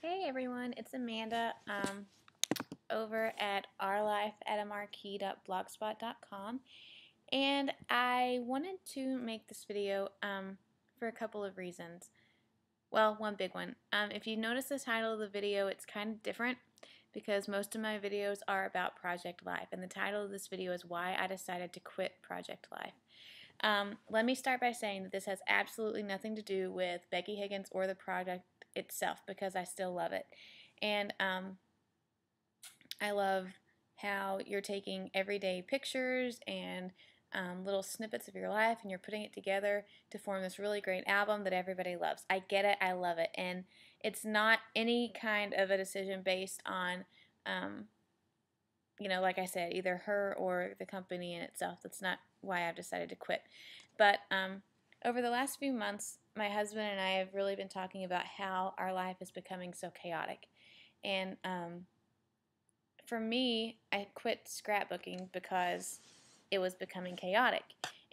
Hey everyone, it's Amanda over at ourlifeatamarquee.blogspot.com, and I wanted to make this video for a couple of reasons. Well, one big one. If you notice the title of the video, it's kind of different because most of my videos are about Project Life, and the title of this video is Why I Decided to Quit Project Life. Let me start by saying that this has absolutely nothing to do with Becky Higgins or the project itself, because I still love it. And I love how you're taking everyday pictures and little snippets of your life, and you're putting it together to form this really great album that everybody loves. I get it. I love it. And it's not any kind of a decision based on like I said, either her or the company in itself. That's not why I've decided to quit. But over the last few months, my husband and I have really been talking about how our life is becoming so chaotic. And for me, I quit scrapbooking because it was becoming chaotic.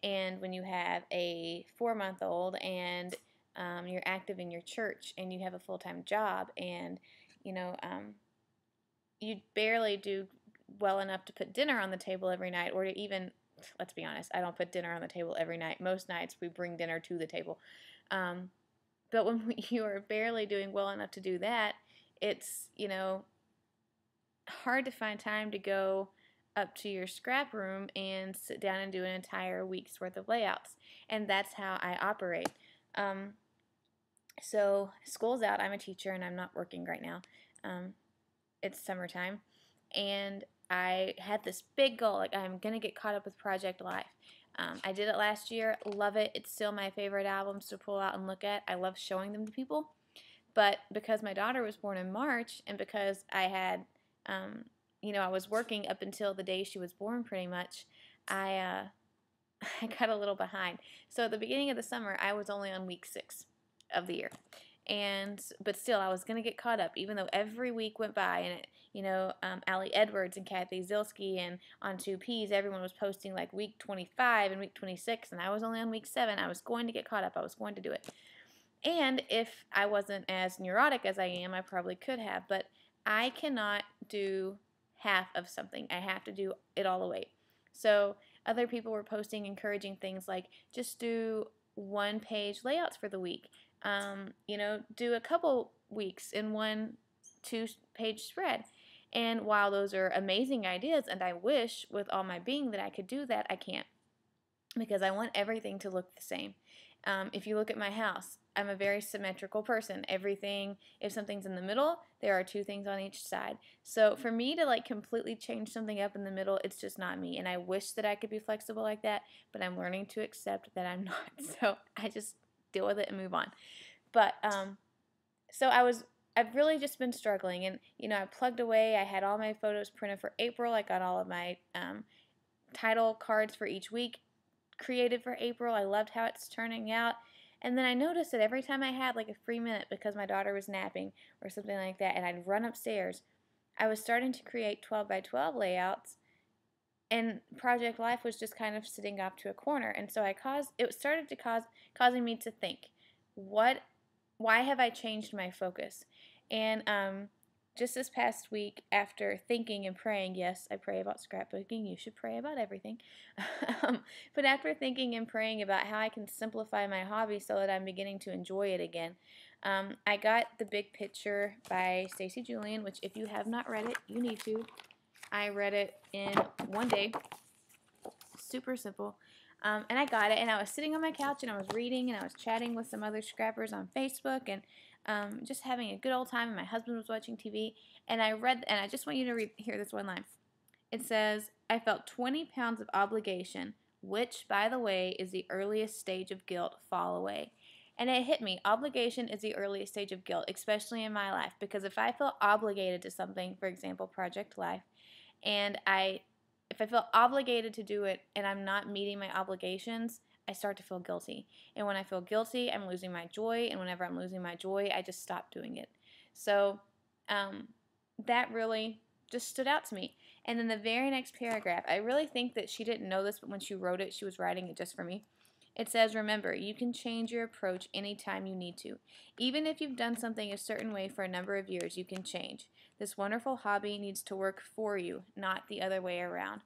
And when you have a 4-month-old and you're active in your church and you have a full-time job and you barely do well enough to put dinner on the table every night, or to even, let's be honest, I don't put dinner on the table every night. Most nights we bring dinner to the table. But when you are barely doing well enough to do that, it's, hard to find time to go up to your scrap room and sit down and do an entire week's worth of layouts. And that's how I operate. So school's out. I'm a teacher and I'm not working right now. It's summertime. And I had this big goal, like I'm going to get caught up with Project Life. I did it last year, love it. It's still my favorite albums to pull out and look at. I love showing them to people. But because my daughter was born in March, and because I had, I was working up until the day she was born pretty much, I got a little behind. So at the beginning of the summer, I was only on week 6 of the year. But still, I was going to get caught up, even though every week went by, and Allie Edwards and Kathy Zilski, and on 2Ps, everyone was posting like week 25 and week 26, and I was only on week 7. I was going to get caught up. I was going to do it. And if I wasn't as neurotic as I am, I probably could have, but I cannot do half of something. I have to do it all the way. So other people were posting encouraging things like just do 1-page layouts for the week. Do a couple weeks in 1 2-page spread. And while those are amazing ideas, and I wish with all my being that I could do that, I can't, because I want everything to look the same. If you look at my house, I'm a very symmetrical person. Everything, if something's in the middle, there are 2 things on each side. So for me to like completely change something up in the middle, it's just not me. And I wish that I could be flexible like that, but I'm learning to accept that I'm not. So I just deal with it and move on. But so I've really just been struggling, and I plugged away. I had all my photos printed for April. I got all of my title cards for each week created for April. I loved how it's turning out. And then I noticed that every time I had like a free minute because my daughter was napping or something like that, and I'd run upstairs, I was starting to create 12 by 12 layouts, and Project Life was just kind of sitting off to a corner. And so it started to causing me to think, why have I changed my focus? And just this past week, after thinking and praying, yes, I pray about scrapbooking. You should pray about everything. But after thinking and praying about how I can simplify my hobby so that I'm beginning to enjoy it again, I got The Big Picture by Stacy Julian, which if you have not read it, you need to. I read it in 1 day. Super simple. And I got it, and I was sitting on my couch, and I was reading, and I was chatting with some other scrappers on Facebook, and just having a good old time, and my husband was watching TV, and I just want you to hear this one line. It says, "I felt 20 pounds of obligation, which, by the way, is the earliest stage of guilt, fall away." And it hit me. Obligation is the earliest stage of guilt, especially in my life, because if I feel obligated to something, for example, Project Life, and if I feel obligated to do it and I'm not meeting my obligations, I start to feel guilty. And when I feel guilty, I'm losing my joy. And whenever I'm losing my joy, I just stop doing it. So that really just stood out to me. And then the very next paragraph, I really think that she didn't know this, but when she wrote it, she was writing it just for me. It says, remember, you can change your approach anytime you need to. Even if you've done something a certain way for a number of years, you can change. This wonderful hobby needs to work for you, not the other way around.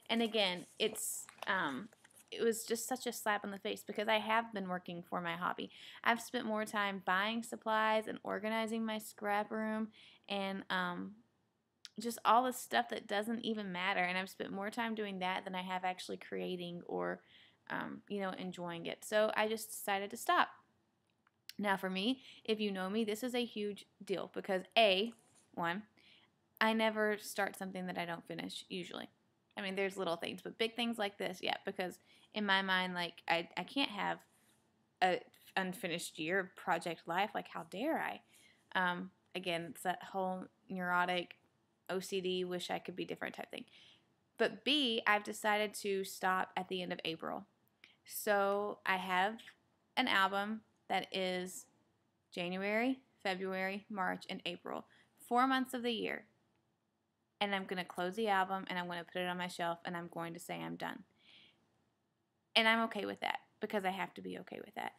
And again, it was just such a slap in the face because I have been working for my hobby. I've spent more time buying supplies and organizing my scrap room and just all the stuff that doesn't even matter. And I've spent more time doing that than I have actually creating or, enjoying it. So I just decided to stop. Now for me, if you know me, this is a huge deal because one, I never start something that I don't finish usually. I mean, there's little things, but big things like this, yeah, because in my mind, like, I can't have a unfinished year project life. Like, how dare I? Again, it's that whole neurotic OCD, wish I could be different type thing. But B, I've decided to stop at the end of April. So I have an album that is January, February, March, and April. 4 months of the year. And I'm going to close the album and I'm going to put it on my shelf and I'm going to say I'm done. And I'm okay with that because I have to be okay with that.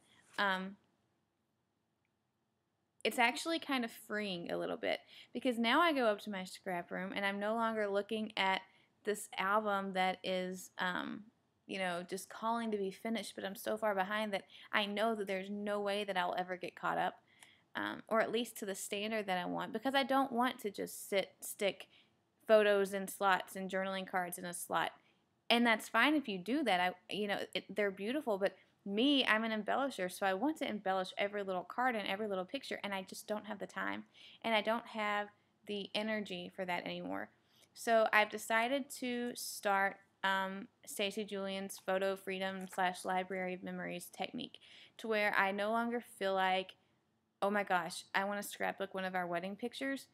It's actually kind of freeing a little bit because now I go up to my scrap room and I'm no longer looking at this album that is, just calling to be finished, but I'm so far behind that I know that there's no way that I'll ever get caught up, or at least to the standard that I want, because I don't want to just stick photos in slots and journaling cards in a slot. And that's fine if you do that. They're beautiful, but me, I'm an embellisher, so I want to embellish every little card and every little picture, and I just don't have the time, and I don't have the energy for that anymore. So I've decided to start Stacy Julian's Photo Freedom / Library of Memories technique, to where I no longer feel like, oh my gosh, I want to scrapbook one of our wedding pictures.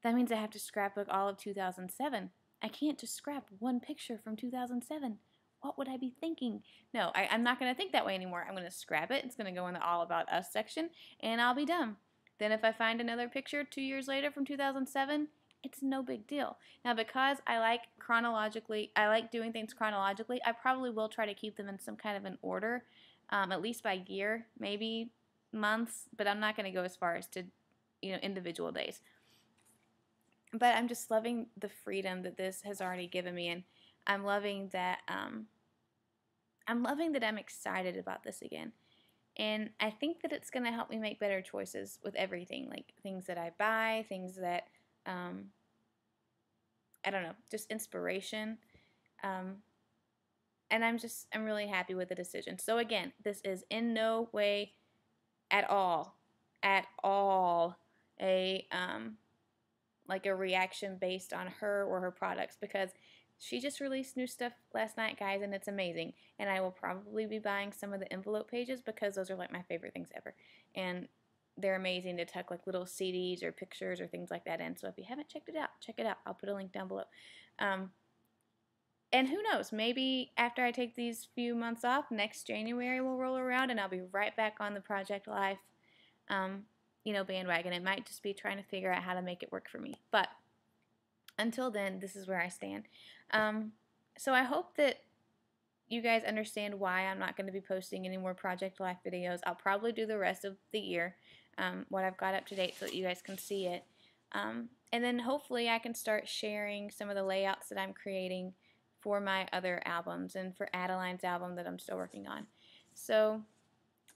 That means I have to scrapbook all of 2007. I can't just scrap one picture from 2007. What would I be thinking? No, I'm not going to think that way anymore. I'm going to scrap it. It's going to go in the All About Us section, and I'll be done. Then if I find another picture 2 years later from 2007, it's no big deal. Now, because I like doing things chronologically, I probably will try to keep them in some kind of an order, at least by year, maybe months, but I'm not going to go as far as to, individual days. But I'm just loving the freedom that this has already given me, and I'm loving that. I'm excited about this again, and I think that it's going to help me make better choices with everything, like things that I buy, things that I don't know, just inspiration. And I'm really happy with the decision. So again, this is in no way at all a like a reaction based on her or her products, because she just released new stuff last night, guys, and it's amazing. And I will probably be buying some of the envelope pages because those are like my favorite things ever. And they're amazing to tuck like little CDs or pictures or things like that in. So if you haven't checked it out, check it out. I'll put a link down below. And who knows, maybe after I take these few months off, next January will roll around and I'll be right back on the Project Life bandwagon. It might just be trying to figure out how to make it work for me. But until then, this is where I stand. So I hope that you guys understand why I'm not going to be posting any more Project Life videos. I'll probably do the rest of the year, what I've got up to date, so that you guys can see it. And then hopefully I can start sharing some of the layouts that I'm creating for my other albums and for Adeline's album that I'm still working on. So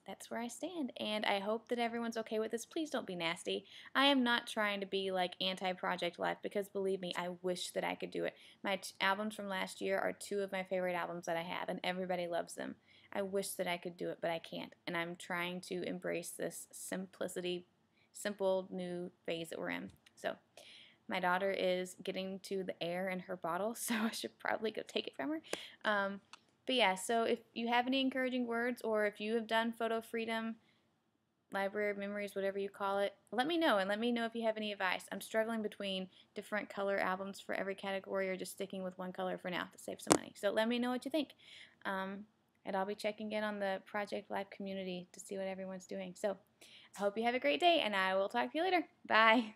that's where I stand, and I hope that everyone's okay with this. Please don't be nasty. I am not trying to be like anti-Project Life, because believe me, I wish that I could do it. My albums from last year are 2 of my favorite albums that I have, and everybody loves them. I wish that I could do it, but I can't, and I'm trying to embrace this simple new phase that we're in. So my daughter is getting to the air in her bottle, so I should probably go take it from her. But yeah, so if you have any encouraging words, or if you have done Photo Freedom, Library of Memories, whatever you call it, let me know, and let me know if you have any advice. I'm struggling between different color albums for every category, or just sticking with one color for now to save some money. So let me know what you think. And I'll be checking in on the Project Life community to see what everyone's doing. So I hope you have a great day, and I will talk to you later. Bye.